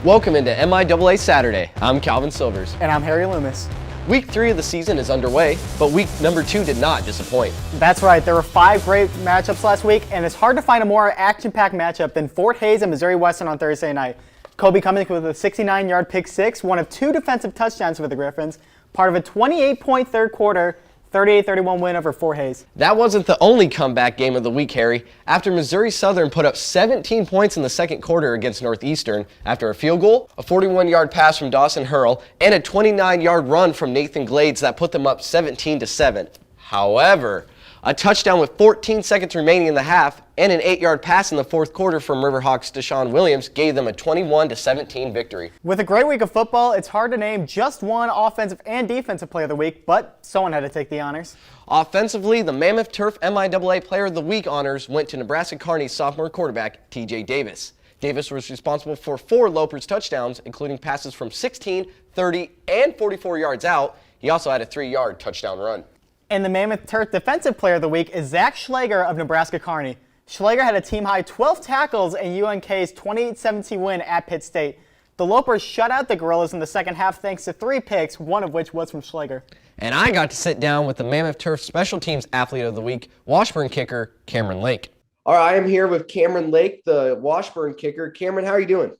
Welcome into MIAA Saturday. I'm Calvin Silvers. And I'm Harry Loomis. Week 3 of the season is underway, but week number 2 did not disappoint. That's right. There were 5 great matchups last week, and it's hard to find a more action-packed matchup than Fort Hays and Missouri Western on Thursday night. Kobe Cummings with a 69-yard pick six, one of 2 defensive touchdowns for the Griffins, part of a 28-point third quarter, 38-31 win over Fort Hays. That wasn't the only comeback game of the week, Harry. After Missouri Southern put up 17 points in the second quarter against Northeastern, after a field goal, a 41-yard pass from Dawson Hurl, and a 29-yard run from Nathan Glades that put them up 17-7. However, a touchdown with 14 seconds remaining in the half and an 8-yard pass in the fourth quarter from Riverhawks' Deshaun Williams gave them a 21-17 victory. With a great week of football, it's hard to name just one offensive and defensive player of the week, but someone had to take the honors. Offensively, the Mammoth Turf MIAA Player of the Week honors went to Nebraska Kearney's sophomore quarterback, TJ Davis. Davis was responsible for 4 Lopers touchdowns, including passes from 16, 30, and 44 yards out. He also had a 3-yard touchdown run. And the Mammoth Turf Defensive Player of the Week is Zach Schlager of Nebraska Kearney. Schlager had a team-high 12 tackles in UNK's 28-17 win at Pitt State. The Lopers shut out the Gorillas in the second half thanks to 3 picks, one of which was from Schlager. And I got to sit down with the Mammoth Turf Special Teams Athlete of the Week, Washburn kicker Kameron Lake. All right, I am here with Kameron Lake, the Washburn kicker. Kameron, how are you doing?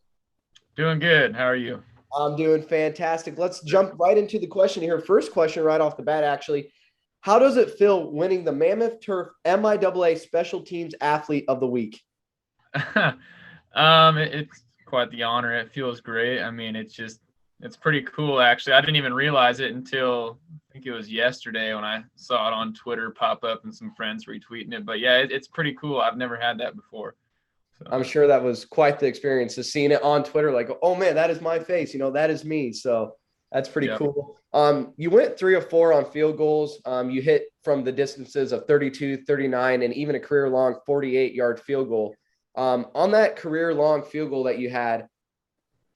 Doing good. How are you? I'm doing fantastic. Let's jump right into the question here. First question right off the bat, actually. How does it feel winning the Mammoth Turf MIAA Special Teams Athlete of the Week? It's quite the honor. It feels great. I mean, it's pretty cool, actually. I didn't even realize it until I think it was yesterday when I saw it on Twitter pop up and some friends retweeting it. But yeah, it's pretty cool. I've never had that before. So. I'm sure that was quite the experience, to seeing it on Twitter, like, oh man, that is my face. That is me. So that's pretty cool. You went 3 of 4 on field goals. You hit from the distances of 32, 39, and even a career-long 48-yard field goal. On that career-long field goal that you had,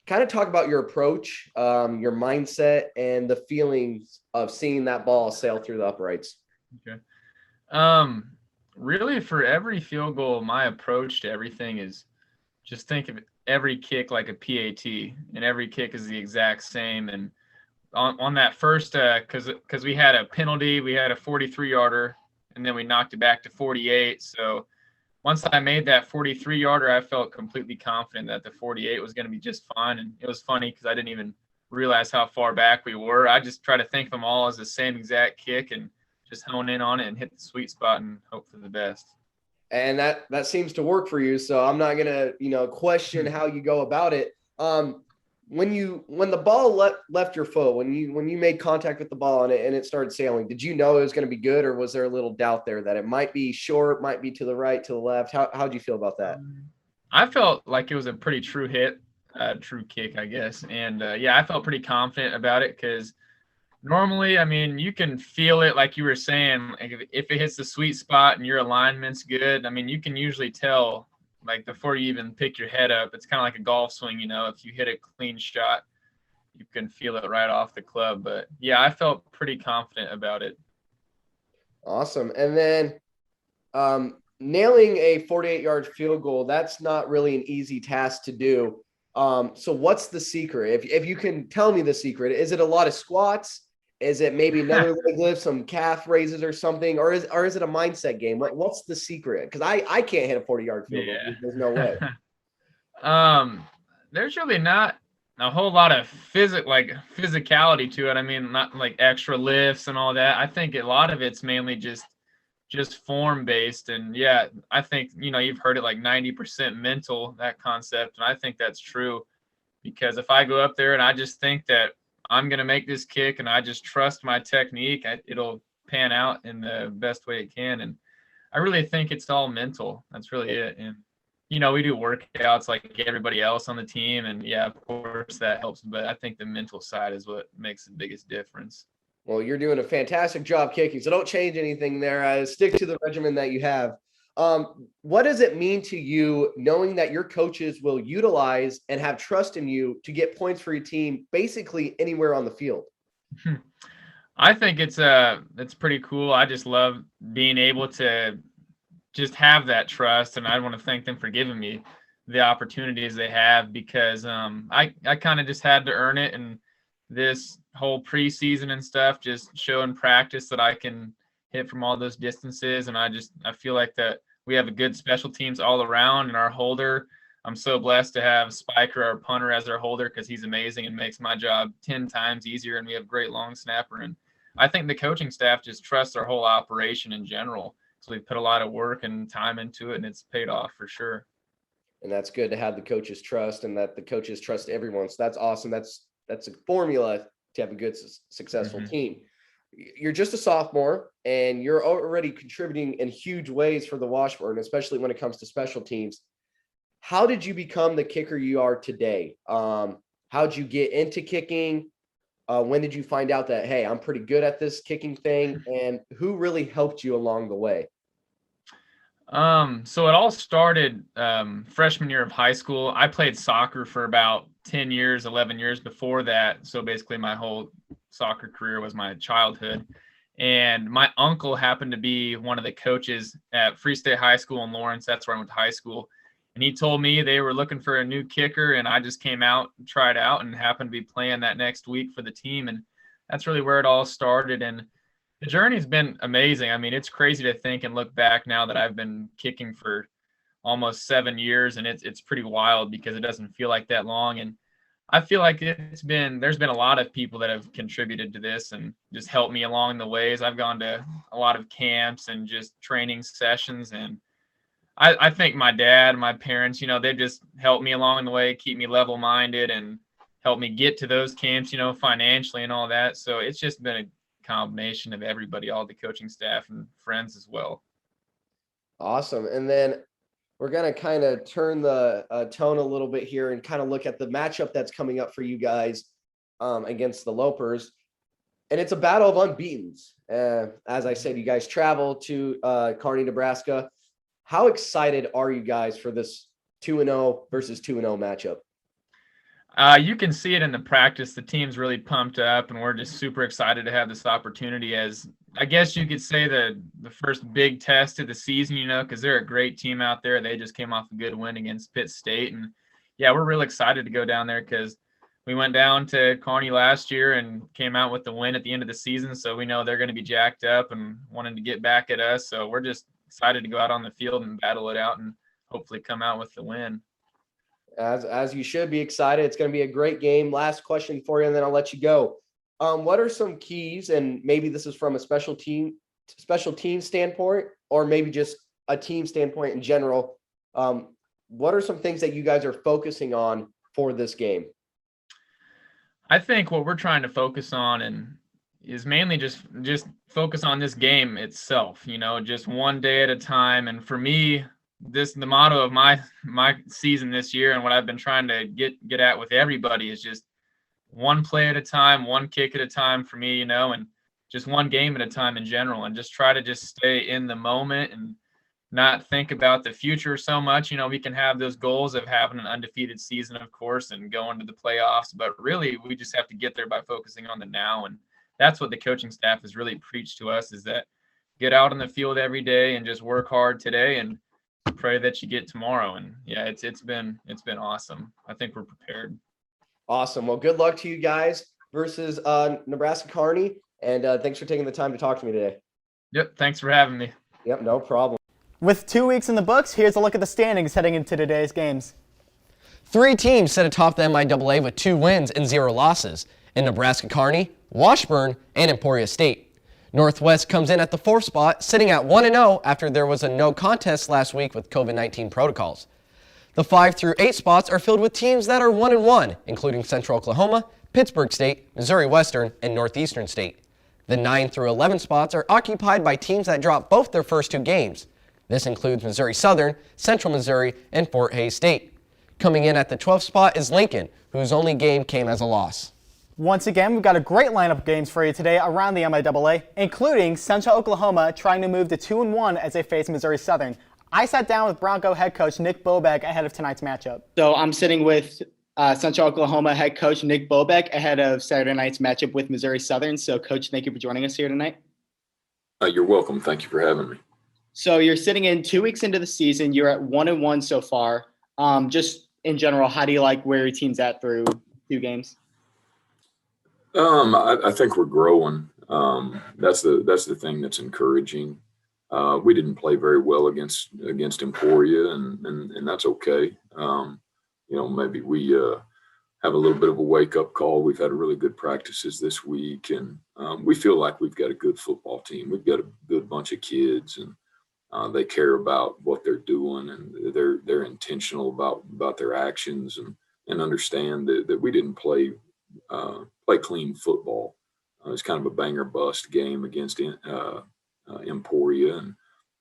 kind of talk about your approach, your mindset, and the feelings of seeing that ball sail through the uprights. Okay. Really, for every field goal, my approach to everything is just think of every kick like a PAT, and every kick is the exact same. And on that first, because we had a penalty, we had a 43-yarder, and then we knocked it back to 48. So once I made that 43-yarder, I felt completely confident that the 48 was going to be just fine. And it was funny because I didn't even realize how far back we were. I just try to think of them all as the same exact kick and just hone in on it and hit the sweet spot and hope for the best. And that seems to work for you. So I'm not going to, question how you go about it. When the ball left your foot, when you made contact with the ball and it started sailing, did you know it was going to be good, or was there a little doubt there that it might be short, might be to the right, to the left? How'd you feel about that? I felt like it was a pretty true hit, true kick, I guess. And I felt pretty confident about it because normally, I mean, you can feel it, like you were saying, like if it hits the sweet spot and your alignment's good, I mean, you can usually tell, like before you even pick your head up. It's kind of like a golf swing, if you hit a clean shot, you can feel it right off the club. But yeah, I felt pretty confident about it. Awesome. And then nailing a 48-yard field goal, that's not really an easy task to do. So what's the secret? If you can tell me the secret, is it a lot of squats? Is it maybe another leg lift, some calf raises or something? Or is it a mindset game? What's the secret? Because I can't hit a 40-yard field goal. There's no way. There's really not a whole lot of physicality to it. I mean, not like extra lifts and all that. I think a lot of it's mainly just form based. And yeah, I think, you've heard it like 90% mental, that concept. And I think that's true, because if I go up there and I just think that I'm going to make this kick and I just trust my technique, it'll pan out in the best way it can. And I really think it's all mental. That's really it. And, we do workouts like everybody else on the team. And yeah, of course that helps. But I think the mental side is what makes the biggest difference. Well, you're doing a fantastic job kicking, so don't change anything there. Stick to the regimen that you have. What does it mean to you knowing that your coaches will utilize and have trust in you to get points for your team basically anywhere on the field? I think it's pretty cool. I just love being able to just have that trust, and I want to thank them for giving me the opportunities they have, because I kind of just had to earn it. And this whole preseason and stuff, just show in practice that I can hit from all those distances. And I feel like that we have a good special teams all around, and our holder, I'm so blessed to have Spiker, our punter, as our holder, because he's amazing and makes my job 10 times easier. And we have great long snapper. And I think the coaching staff just trusts our whole operation in general. So we've put a lot of work and time into it, and it's paid off for sure. And that's good to have the coaches trust, and that the coaches trust everyone. So that's awesome. That's a formula to have a good, successful team. You're just a sophomore, and you're already contributing in huge ways for the Washburn, especially when it comes to special teams. How did you become the kicker you are today? How'd you get into kicking? When did you find out that, hey, I'm pretty good at this kicking thing? And who really helped you along the way? So it all started freshman year of high school. I played soccer for about 10 years, 11 years before that. So basically my whole soccer career was my childhood. And my uncle happened to be one of the coaches at Free State High School in Lawrence. That's where I went to high school. And he told me they were looking for a new kicker, and I just came out and tried out and happened to be playing that next week for the team. And that's really where it all started. And the journey's been amazing. I mean, it's crazy to think and look back now that I've been kicking for almost 7 years, and it's pretty wild because it doesn't feel like that long. And I feel like there's been a lot of people that have contributed to this and just helped me along the ways. I've gone to a lot of camps and just training sessions, and I think my dad, my parents, they've just helped me along the way, keep me level-minded, and help me get to those camps, financially and all that. So it's just been a combination of everybody, all the coaching staff and friends as well. Awesome. And then we're going to kind of turn the tone a little bit here and kind of look at the matchup that's coming up for you guys against the Lopers. And it's a battle of unbeatens. As I said, you guys travel to Kearney, Nebraska. How excited are you guys for this 2-0 versus 2-0 matchup? You can see it in the practice. The team's really pumped up, and we're just super excited to have this opportunity as, I guess you could say, the first big test of the season, because they're a great team out there. They just came off a good win against Pitt State. And, yeah, we're really excited to go down there because we went down to Kearney last year and came out with the win at the end of the season. So we know they're going to be jacked up and wanting to get back at us. So we're just excited to go out on the field and battle it out and hopefully come out with the win. As you should be excited. It's going to be a great game. Last question for you, and then I'll let you go. What are some keys, and maybe this is from a special team standpoint, or maybe just a team standpoint in general? What are some things that you guys are focusing on for this game? I think what we're trying to focus on is mainly just focus on this game itself, just one day at a time. And for me, the motto of my season this year, and what I've been trying to get at with everybody, is just one play at a time, one kick at a time for me, and just one game at a time in general, and just try to just stay in the moment and not think about the future so much. We can have those goals of having an undefeated season, of course, and going to the playoffs, but really we just have to get there by focusing on the now. And that's what the coaching staff has really preached to us, is that get out on the field every day and just work hard today and pray that you get tomorrow. And yeah, it's been awesome. I think we're prepared. Awesome. Well, good luck to you guys versus Nebraska Kearney, and thanks for taking the time to talk to me today. Yep, thanks for having me. Yep, no problem. With 2 weeks in the books, here's a look at the standings heading into today's games. 3 teams sit atop the MIAA with 2 wins and 0 losses in Nebraska Kearney, Washburn, and Emporia State. Northwest comes in at the 4th spot, sitting at 1-0 after there was a no contest last week with COVID-19 protocols. The 5 through 8 spots are filled with teams that are 1-1, including Central Oklahoma, Pittsburgh State, Missouri Western, and Northeastern State. The 9 through 11 spots are occupied by teams that dropped both their first 2 games. This includes Missouri Southern, Central Missouri, and Fort Hays State. Coming in at the 12th spot is Lincoln, whose only game came as a loss. Once again, we've got a great lineup of games for you today around the MIAA, including Central Oklahoma trying to move to 2-1 as they face Missouri Southern. I sat down with Bronco head coach Nick Bobeck ahead of tonight's matchup. So I'm sitting with Central Oklahoma head coach Nick Bobeck ahead of Saturday night's matchup with Missouri Southern. So, Coach, thank you for joining us here tonight. You're welcome. Thank you for having me. So you're sitting in 2 weeks into the season. You're at 1-1 so far. Just in general, how do you like where your team's at through 2 games? I think we're growing. That's the thing that's encouraging. We didn't play very well against Emporia, and that's okay. Maybe we have a little bit of a wake-up call. We've had really good practices this week, and we feel like we've got a good football team. We've got a good bunch of kids, and they care about what they're doing, and they're intentional about their actions, and understand that we didn't play clean football. It's kind of a banger bust game against Emporia, and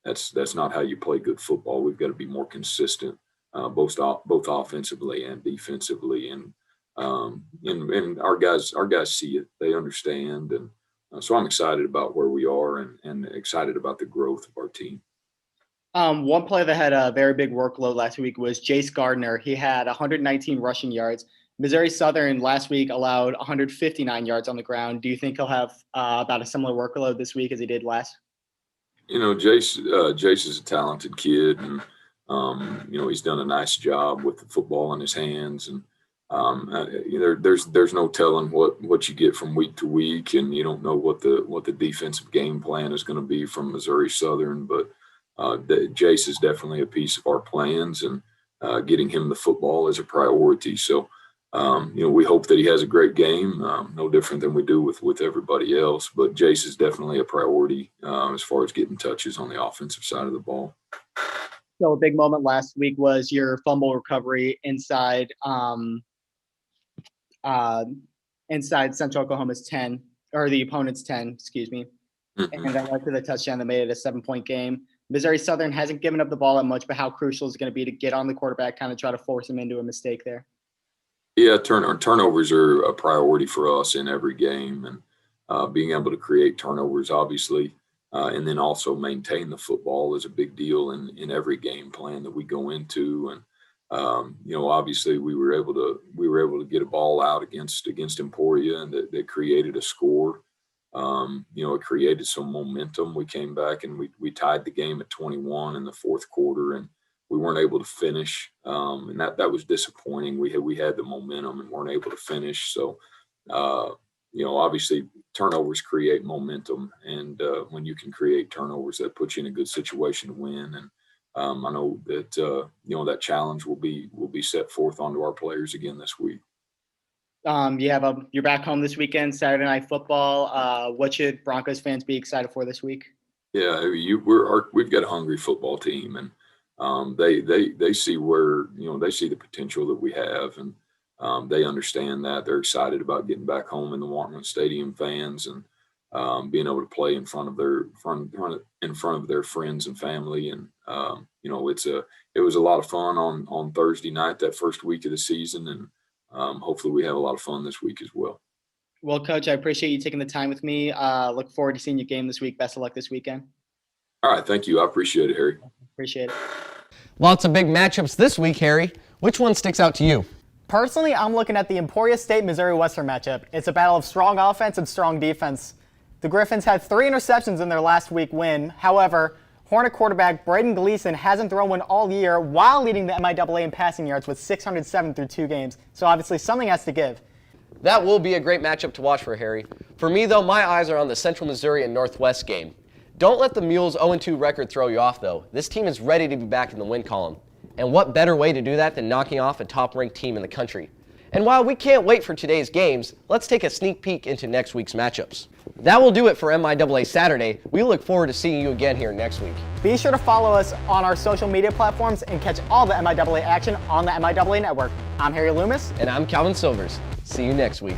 that's not how you play good football. We've got to be more consistent, both offensively and defensively, and our guys see it. They understand, and so I'm excited about where we are, and excited about the growth of our team. One player that had a very big workload last week was Jace Gardner. He had 119 rushing yards. Missouri Southern last week allowed 159 yards on the ground. Do you think he'll have about a similar workload this week as he did last? Jace is a talented kid, and he's done a nice job with the football in his hands, and there's no telling what you get from week to week, and you don't know what the defensive game plan is going to be from Missouri Southern, but Jace is definitely a piece of our plans, and getting him the football is a priority. So we hope that he has a great game, no different than we do with everybody else. But Jace is definitely a priority as far as getting touches on the offensive side of the ball. So a big moment last week was your fumble recovery inside Central Oklahoma's 10, or the opponent's 10, excuse me. Mm-hmm. And that led to the touchdown that made it a 7-point game. Missouri Southern hasn't given up the ball that much, but how crucial is it going to be to get on the quarterback, kind of try to force him into a mistake there? Yeah, turnovers are a priority for us in every game, and being able to create turnovers, obviously, and then also maintain the football is a big deal in every game plan that we go into. And obviously, we were able to get a ball out against Emporia, and that created a score. It created some momentum. We came back and we tied the game at 21 in the fourth quarter, and we weren't able to finish, and that was disappointing. We had the momentum and weren't able to finish. So, obviously turnovers create momentum, and when you can create turnovers, that puts you in a good situation to win. And I know that that challenge will be set forth onto our players again this week. You're back home this weekend, Saturday Night Football. What should Broncos fans be excited for this week? Yeah, we've got a hungry football team, and they see they see the potential that we have, and they understand that. They're excited about getting back home in the Washburn Stadium fans, and being able to play in front of their friends and family. And it was a lot of fun on Thursday night, that first week of the season, and hopefully we have a lot of fun this week as well. Well, Coach, I appreciate you taking the time with me. Look forward to seeing your game this week. Best of luck this weekend. All right. Thank you. I appreciate it, Harry. Appreciate it. Lots of big matchups this week, Harry. Which one sticks out to you? Personally, I'm looking at the Emporia State-Missouri Western matchup. It's a battle of strong offense and strong defense. The Griffins had 3 interceptions in their last week win. However, Hornet quarterback Braden Gleason hasn't thrown one all year while leading the MIAA in passing yards with 607 through 2 games. So obviously something has to give. That will be a great matchup to watch for Harry. For me, though, my eyes are on the Central Missouri and Northwest game. Don't let the Mules' 0-2 record throw you off, though. This team is ready to be back in the win column. And what better way to do that than knocking off a top-ranked team in the country? And while we can't wait for today's games, let's take a sneak peek into next week's matchups. That will do it for MIAA Saturday. We look forward to seeing you again here next week. Be sure to follow us on our social media platforms and catch all the MIAA action on the MIAA Network. I'm Harry Loomis. And I'm Calvin Silvers. See you next week.